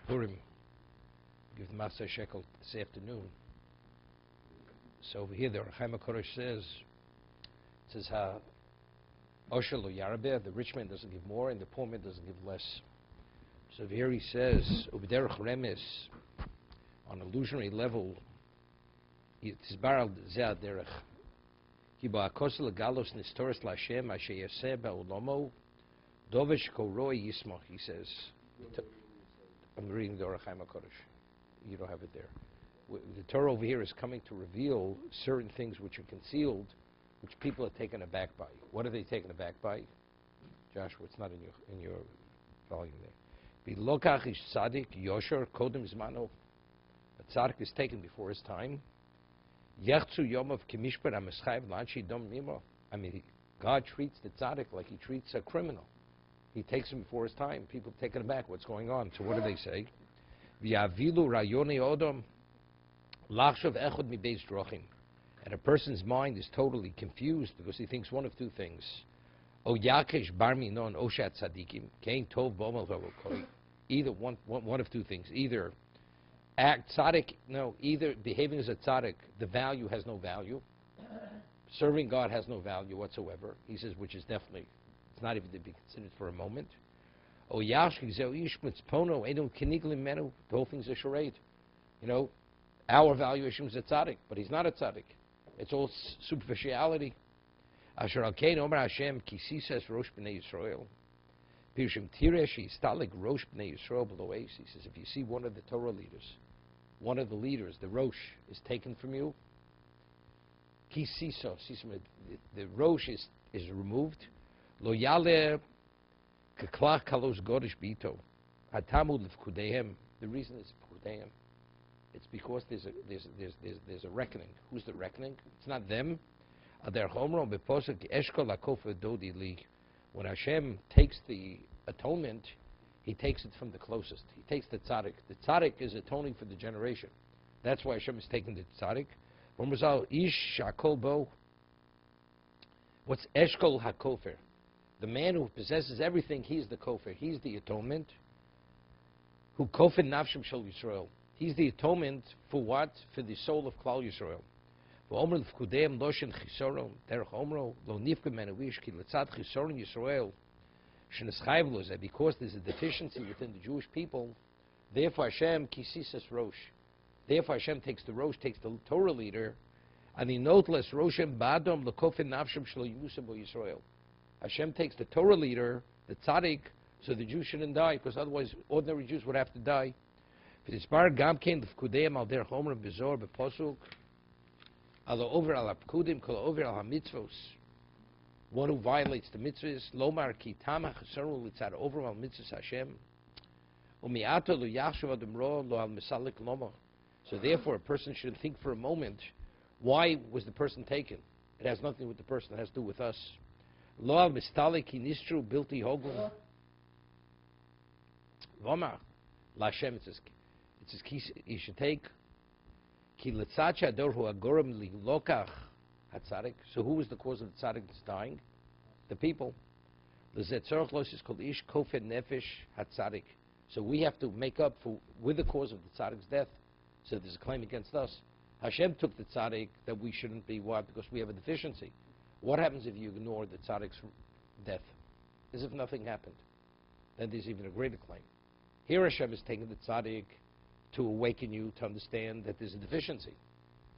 Purim. Give the Matzah shekel this afternoon. So over here, the Rechaim HaKodesh says, Osher lo yarabeh, the rich man doesn't give more, and the poor man doesn't give less. So over here he says, Ubderech remes, on illusionary level, Tizbaral zeh derech. Ki ba'akosel galos nistoris l'Hashem asher yaseh ba'olomo dovesh koroi yismach, he says. I'm reading the Rechaim HaKodesh. You don't have it there. The Torah over here is coming to reveal certain things which are concealed, which people are taken aback by. What are they taken aback by? Joshua, it's not in your volume there. Bilokach ish tzaddik yosher kodem zmano. A tzaddik is taken before his time. Yechzu yomov kimishper ha'meschayv l'anshi dom mimo. I mean, God treats the tzaddik like he treats a criminal. He takes him before his time. People are taken aback. What's going on? So what do they say? V'yavilu rayoni odom lachshav echod mibeis drochim. And a person's mind is totally confused because he thinks one of two things. O yakesh bar minon oshat tzadikim kein tov b'omal v'avokoi. Either one of two things. Either act tzaddik, no, either behaving as a tzaddik, the value has no value. Serving God has no value whatsoever. He says, which is definitely, it's not even to be considered for a moment. O yashki zeu ish mitzpono edom kiniglim menu. The whole thing's a charade. You know, our valuation is a tzaddik, but he's not a tzaddik. It's all superficiality. Asher al kein omer Hashem ki Sisa rosh b'nei Yisrael. Pirshim tiresh yistalik rosh b'nei Yisrael below ace. He says, if you see one of the Torah leaders, one of the leaders, the rosh, is taken from you, Ki Sisa, the rosh is removed. Lo yale keklach kalos godish bito. Hatamud lefkudehem. The reason is kudehem. It's because there's a reckoning. Who's the reckoning? It's not them. When Hashem takes the atonement, he takes it from the closest. He takes the tzaddik. The tzaddik is atoning for the generation. That's why Hashem is taking the tzaddik. What's eshkol hakofer? The man who possesses everything, he's the kofer. He's the atonement. Who kofer nafshem shel Yisrael. He's the atonement for what? For the soul of Klal Yisrael. Because there's a deficiency within the Jewish people, therefore Hashem Ki Sisa rosh. Therefore Hashem takes the rosh, takes the Torah leader, and he noteless roshem badom lekofin nafshem shlo yusam bo Yisrael. Hashem takes the Torah leader, the tzaddik, so the Jews shouldn't die, because otherwise ordinary Jews would have to die. One who violates the mitzvahs, lomar ki tamach chesaron litzad overall mitzvahs Hashem, umiato lo yachshav adam ro lo al misalik lomo. So therefore, a person should think for a moment, why was the person taken? It has nothing with the person; it has to do with us. Lo al mistalik ki nistru bilti hogum. Vomar la Hashem, it says you should take ki letzacha ador hu agorim li lokach hatzadik. So who was the cause of the tzaddik that's dying? The people. L'zetzorach los is called ish kofen nefesh hatzadik. So we have to make up with the cause of the tzaddik's death. So there's a claim against us. Hashem took the tzaddik that we shouldn't be what? Because we have a deficiency. What happens if you ignore the tzaddik's death? As if nothing happened. Then there's even a greater claim. Here Hashem is taking the tzaddik to awaken you to understand that there's a deficiency.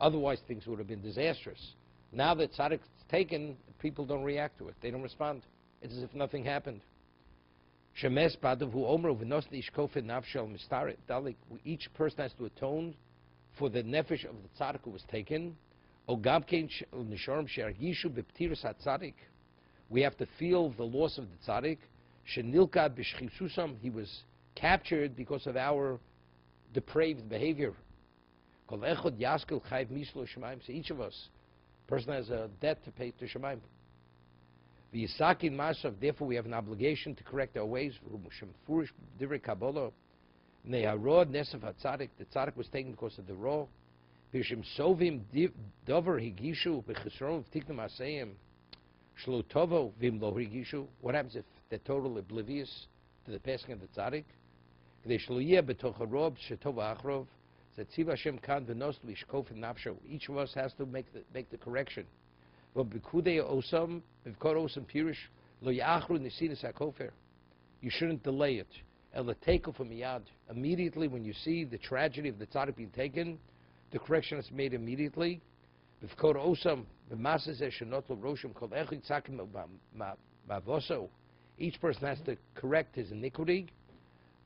Otherwise things would have been disastrous. Now that tzaddik is taken, people don't react to it. They don't respond. It's as if nothing happened. Shemes badav hu omro v'nosni ishkofen nafshel mistaret dalik. Each person has to atone for the nefesh of the tzaddik who was taken. O gabkein nisharim she'argishu b'ptiras hatzadik. We have to feel the loss of the tzaddik. Shenilkad b'shchisusam. He was captured because of our depraved behavior. Kol echad yaskel chayv mislo shemaim. So each of us, person has a debt to pay to Shemaim. V'yisakin masav. Therefore, we have an obligation to correct our ways. Furish divrei Kabbalah. Neharod nesav hatzadik. The tzaddik was taken because of the raw. V'yishim sovim dover higishu b'chesron v'tiknum asayim shlo tovo v'im lo higishu. What happens if they're totally oblivious to the passing of the tzaddik? כדי שלא יהיה בתוך הרוב שטוב האחרוב, זה ציווה השם כאן ונוס לשקוף את נפשו. Each of us has to make the correction. ובפקודי האוסם, בבקוד האוסם פירוש, לא יאחרו נסינס הכופר. You shouldn't delay it. אלא take off miyad. Immediately when you see the tragedy of the tzaddik being taken, the correction is made immediately. בבקוד האוסם, במעשה זה שנוטל רושם כל אחד צעקים מעבוסו. Each person has to correct his iniquity.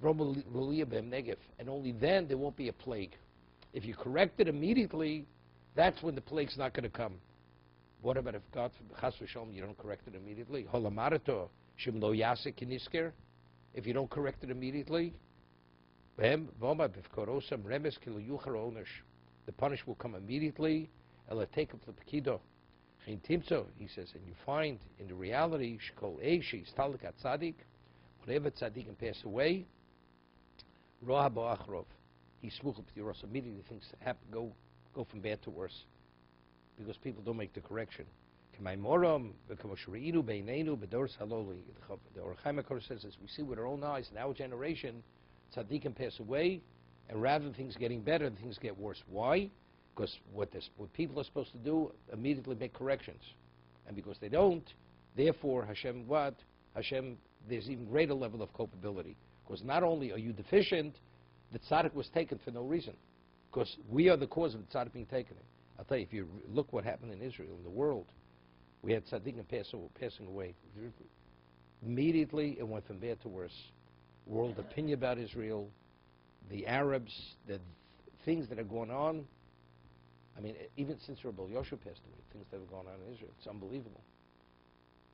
And only then there won't be a plague. If you correct it immediately, that's when the plague's not going to come. What about if God, chas v'shalom, you don't correct it immediately? If you don't correct it immediately, the punish will come immediately. He says, and you find in the reality, whenever tzaddik can pass away, immediately things happen, go from bad to worse, because people don't make the correction. The Or HaChaim says, as we see with our own eyes in our generation, tzaddik can pass away, and rather than things getting better, things get worse. Why? Because what people are supposed to do, immediately make corrections. And because they don't, therefore, Hashem, there's even greater level of culpability. Because not only are you deficient, the tzaddik was taken for no reason. Because we are the cause of the tzaddik being taken. I'll tell you, if you look what happened in Israel, in the world, we had tzaddikim passing away. Immediately, it went from bad to worse. World opinion about Israel, the Arabs, the things that are going on. I mean, even since Rabbi Yosha passed away, things that have gone on in Israel, it's unbelievable.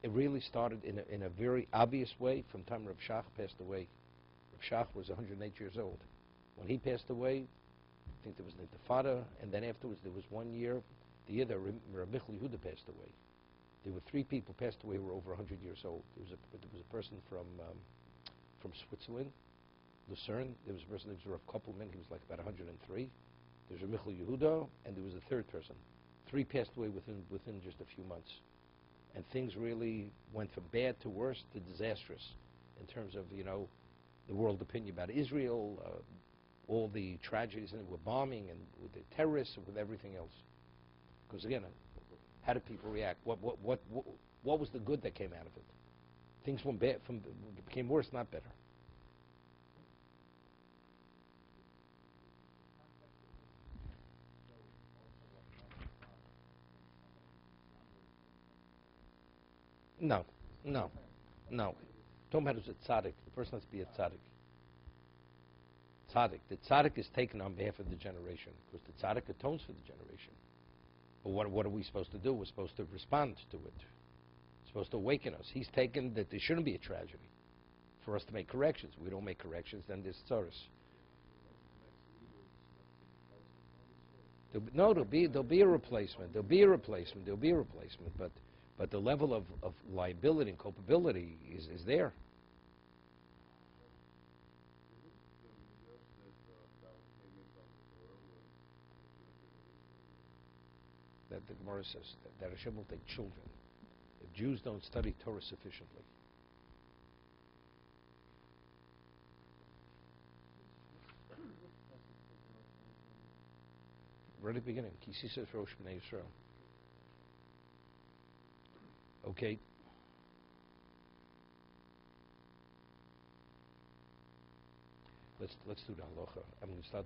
It really started in a very obvious way from the time Rav Shach passed away. Rav Shach was 108 years old. When he passed away, I think there was an intifada, and then afterwards there was 1 year, the year that Rav Michal Yehuda passed away. There were 3 people passed away who were over 100 years old. There was a person from Switzerland, Lucerne. There was a person, there was Rav Koppelman, he was like about 103. There was Rav Michal Yehuda, and there was a 3rd person. 3 passed away within just a few months. And things really went from bad to worse to disastrous in terms of, the world opinion about Israel, all the tragedies and with bombing and with the terrorists and with everything else. Because again, how did people react? What was the good that came out of it? Things became worse, not better. No. Talking about is a tzaddik. The person has to be a tzaddik. The tzaddik is taken on behalf of the generation, because the tzaddik atones for the generation. But what are we supposed to do? We're supposed to respond to it. We're supposed to awaken us. He's taken that there shouldn't be a tragedy for us to make corrections. We don't make corrections, then there's tzaros. There'll be a replacement. But the level of liability and culpability is there. That the Gemara says that Hashem will take children if Jews don't study Torah sufficiently. Right at the beginning, Ki Sisa Rosh B'nai Yisrael. Okay. Let's do the halacha. I'm going to start.